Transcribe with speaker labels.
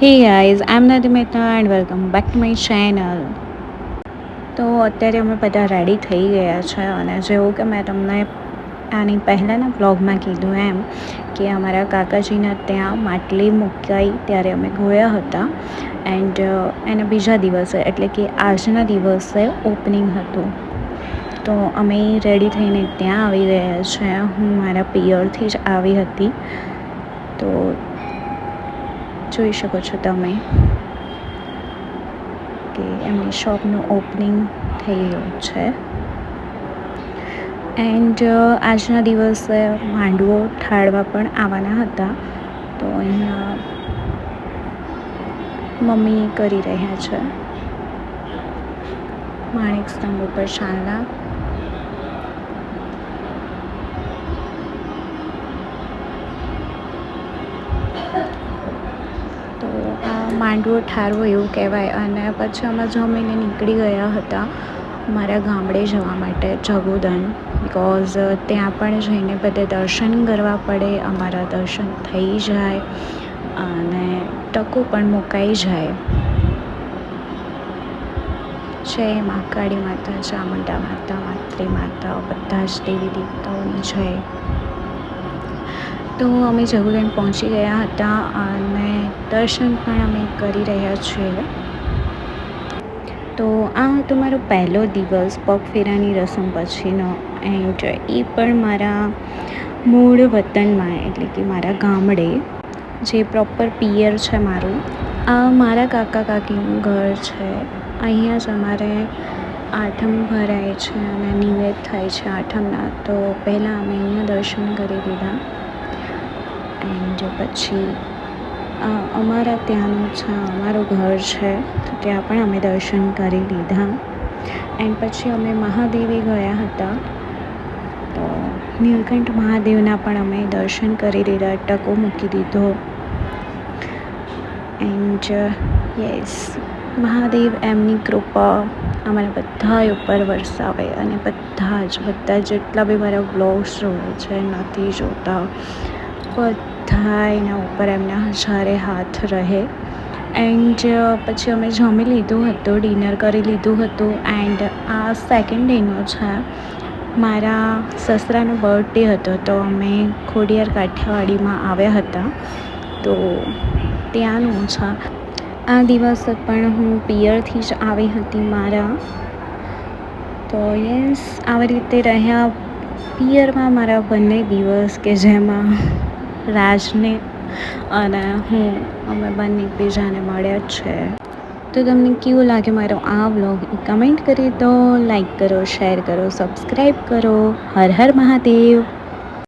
Speaker 1: Hey guys, I'm Nadimita and welcome back to my channel. તો અત્યારે અમે બધા રેડી થઈ ગયા છે અને જેવું કે મેં તમને આની પહેલાંના વ્લોગમાં કીધું એમ કે અમારા કાકાજીના ત્યાં માટલી મુકાઈ ત્યારે અમે ગયા હતા એન્ડ એના બીજા દિવસે એટલે કે આજના દિવસે ઓપનિંગ હતું. તો અમે રેડી થઈને ત્યાં આવી ગયા છે. હું મારા પિયરથી જ આવી હતી. તો જોઈ શકો છો તમે કે એમની શોપનું ઓપનિંગ થઈ ગયું છે એન્ડ આજના દિવસે માંડવો ઠાળવા પણ આવવાના હતા. તો અહીંયા મમ્મી કરી રહ્યા છે માણેક સ્તંભ ઉપર ચાંદલા. તો આ માંડવો ઠારવો એવું કહેવાય. અને પછી અમે જમીને નીકળી ગયા હતા મારા ગામડે જવા માટે જગુદન, બિકોઝ ત્યાં પણ જઈને બધે દર્શન કરવા પડે, અમારા દર્શન થઈ જાય અને ટકો પણ મુકાઈ જાય. જય મહાકાળી માતા, ચામુંડા માતા, માત્રી માતા, બધા જ દેવી દેવતાઓની જય. તો અમે જગુદન પહોંચી ગયા હતા અને દર્શન પણ અમે કરી રહ્યા છીએ. તો આ હતો મારો પહેલો દિવસ પગફેરાની રસમ પછીનો એન્ડ એ પણ મારા મૂળ વતનમાં એટલે કે મારા ગામડે, જે પ્રોપર પિયર છે મારું. આ મારા કાકા કાકીનું ઘર છે. અહીંયા જ અમારે આઠમ ભરાય છે અને નિવેદ થાય છે આઠમના. તો પહેલાં અમે અહીંયા દર્શન કરી લીધા એન્ડ પછી અમારા ત્યાંનું છે, અમારું ઘર છે, તો ત્યાં પણ અમે દર્શન કરી લીધા એન્ડ પછી અમે મહાદેવી ગયા હતા. તો નીલકંઠ મહાદેવના પણ અમે દર્શન કરી લીધા, ટકો મૂકી દીધો એન્ડ યસ, મહાદેવ એમની કૃપા અમારા બધા ઉપર વરસાવે અને બધા જેટલા બી મારા વ્લોગ્સ જોવે છે, નથી જોતા, બધા એના ઉપર એમના હજારે હાથ રહે. એન્ડ પછી અમે જમી લીધું હતું, ડિનર કરી લીધું હતું એન્ડ આ સેકન્ડ ડેનો છે. મારા સસરાનો બર્થડે હતો તો અમે ખોડિયાર કાઠિયાવાડીમાં આવ્યા હતા, તો ત્યાંનું છે. આ દિવસે પણ હું પિયરથી જ આવી હતી મારા. તો યસ, આવી રીતે રહ્યા પિયરમાં મારા બંને દિવસ, કે જેમાં રાજને અને અમે બંને એકબીજાને મળ્યા જ છે. તો તમને કેવું લાગે મારો આ વ્લોગ એ કમેન્ટ કરી દો, લાઈક કરો, શેર કરો, સબસ્ક્રાઈબ કરો. હર હર મહાદેવ.